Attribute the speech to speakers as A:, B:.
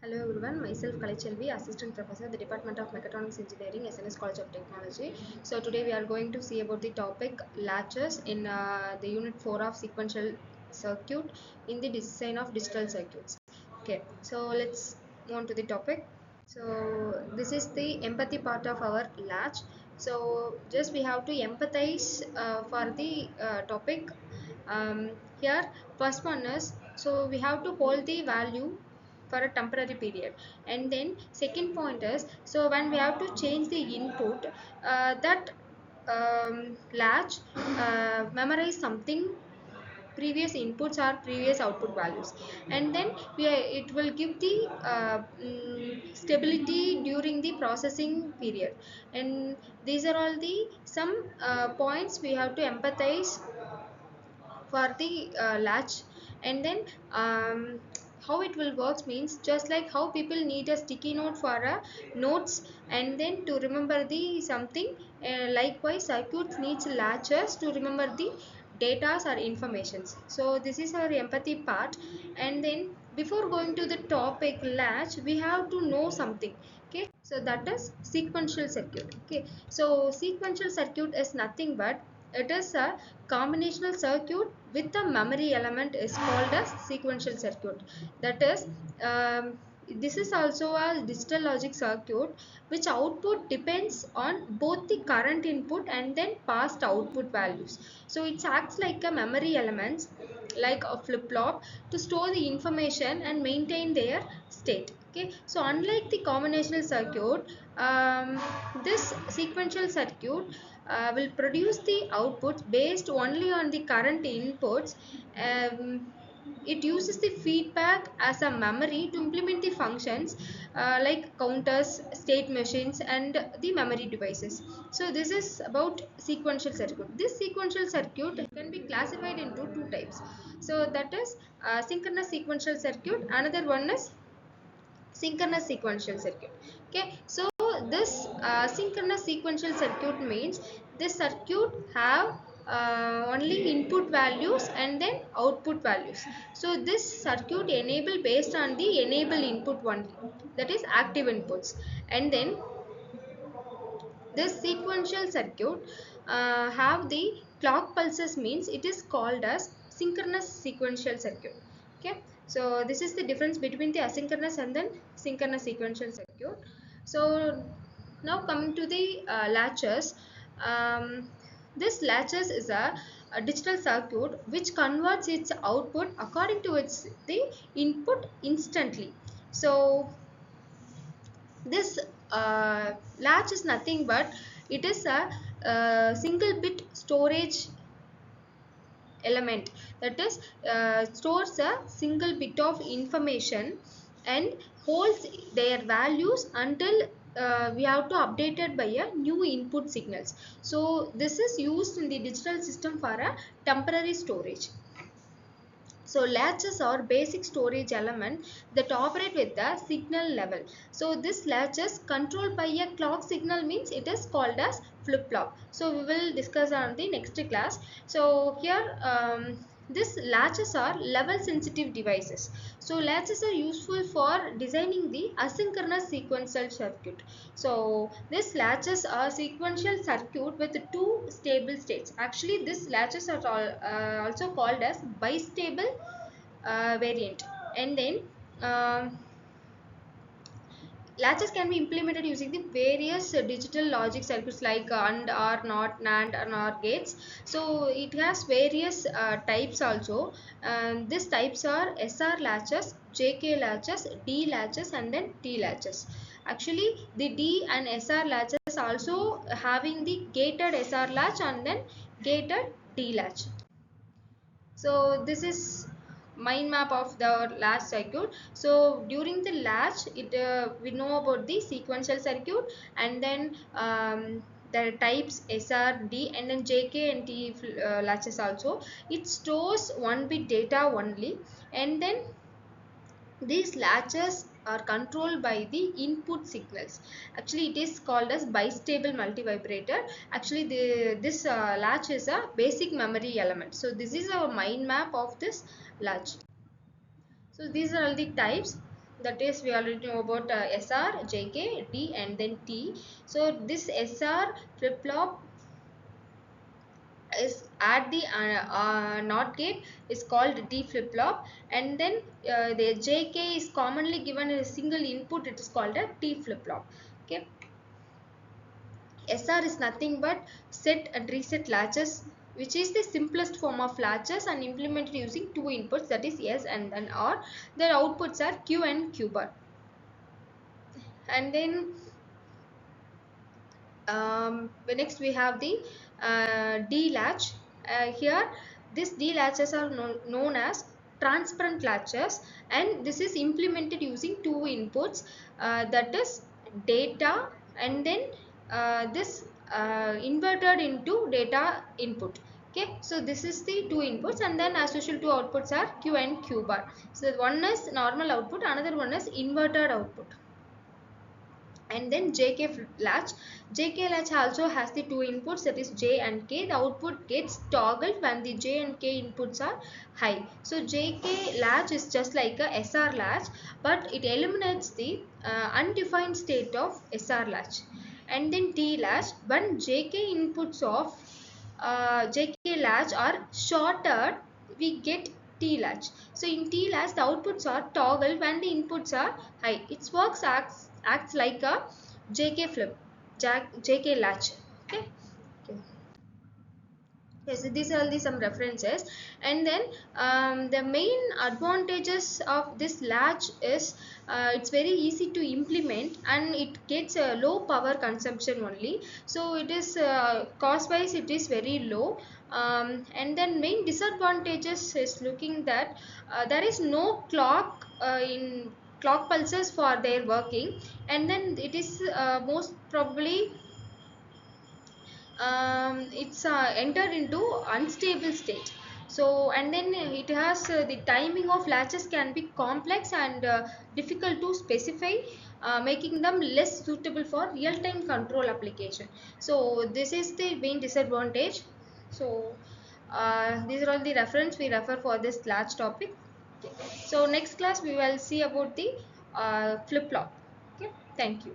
A: Hello everyone, myself Kalachelvi, Assistant Professor, the Department of Mechatronics Engineering, SNS College of Technology. So today we are going to see about the topic latches in the Unit 4 of sequential circuit in the design of digital circuits. Okay, so let's move on to the topic. So this is the empathy part of our latch. So just we have to empathize for the topic. Here first one is, so we have to hold the value for a temporary period, and then second point is, so when we have to change the input, that latch memorize something previous inputs or previous output values, and then it will give the stability during the processing period. And these are all the some points we have to empathize for the latch. And then how it will work means, just like how people need a sticky note for notes and then to remember the something, likewise circuits needs latches to remember the data or informations. So this is our empathy part. And then before going to the topic latch, we have to know something. Okay, so that is sequential circuit. Okay, so sequential circuit is nothing but it is a combinational circuit with a memory element is called as sequential circuit. That is, this is also a digital logic circuit which output depends on both the current input and then past output values. So it acts like a memory elements, like a flip-flop, to store the information and maintain their state. Okay, so unlike the combinational circuit, this sequential circuit will produce the outputs based only on the current inputs. It uses the feedback as a memory to implement the functions like counters, state machines, and the memory devices. So this is about sequential circuit. This sequential circuit can be classified into two types. So that is synchronous sequential circuit. Another one is synchronous sequential circuit. Okay, so this synchronous sequential circuit means this circuit have only input values and then output values. So this circuit enable based on the enable input only, that is active inputs. And then this sequential circuit have the clock pulses, means it is called as synchronous sequential circuit. Okay, so this is the difference between the asynchronous and then synchronous sequential circuit. So now coming to the latches. This latches is a digital circuit which converts its output according to its the input instantly. So this latch is nothing but it is a single bit storage element, that is stores a single bit of information and holds their values until we have to update it by a new input signals. So this is used in the digital system for a temporary storage. So latches are basic storage element that operate with the signal level. So this latches controlled by a clock signal, means it is called as flip-flop. So we will discuss on the next class. So here this latches are level sensitive devices. So latches are useful for designing the asynchronous sequential circuit. So this latches are sequential circuit with two stable states. Actually this latches are also called as bistable variant. And then latches can be implemented using the various digital logic circuits like AND, OR, NOT, NAND, and OR gates. So it has various types also. These types are SR latches, JK latches, D latches, and then T latches. Actually, the D and SR latches also having the gated SR latch and then gated D latch. So this is mind map of the latch circuit. So during the latch, we know about the sequential circuit, and then the types SR, D, and then JK and T latches also. It stores 1 bit data only, and then these latches are controlled by the input signals. Actually, it is called as bistable multivibrator. Actually, this latch is a basic memory element. So this is our mind map of this latch. So these are all the types. That is, we already know about SR, JK, D, and then T. So this SR flip flop is at the NOT gate is called D flip flop, and then the JK is commonly given in a single input. It is called a T flip flop. Okay. SR is nothing but set and reset latches, which is the simplest form of latches and implemented using two inputs, that is S and then R. Their outputs are Q and Q bar. And then next we have the D latch. Here these D latches are known as transparent latches, and this is implemented using two inputs, that is data, and then this inverted into data input. Okay, so this is the two inputs, and then as usual two outputs are Q and Q bar. So one is normal output, another one is inverted output. And then latch. JK latch also has the two inputs, that is J and K. The output gets toggled when the J and K inputs are high. So JK latch is just like a SR latch, but it eliminates the undefined state of SR latch. And then T latch, when JK inputs of JK latch are shorter, we get T latch. So in T latch, the outputs are toggled when the inputs are high. Its works acts like a JK flip, JK latch. Okay. Okay. Yes, these are the some references. And then the main advantages of this latch is it's very easy to implement, and it gets a low power consumption only. So it is cost wise it is very low. And then main disadvantages is looking that there is no clock in clock pulses for their working, and then it is most probably it's entered into unstable state. So and then it has the timing of latches can be complex and difficult to specify, making them less suitable for real-time control application. So this is the main disadvantage. So these are all the reference we refer for this latch topic. Okay. So next class we will see about the flip-flop. Okay, thank you.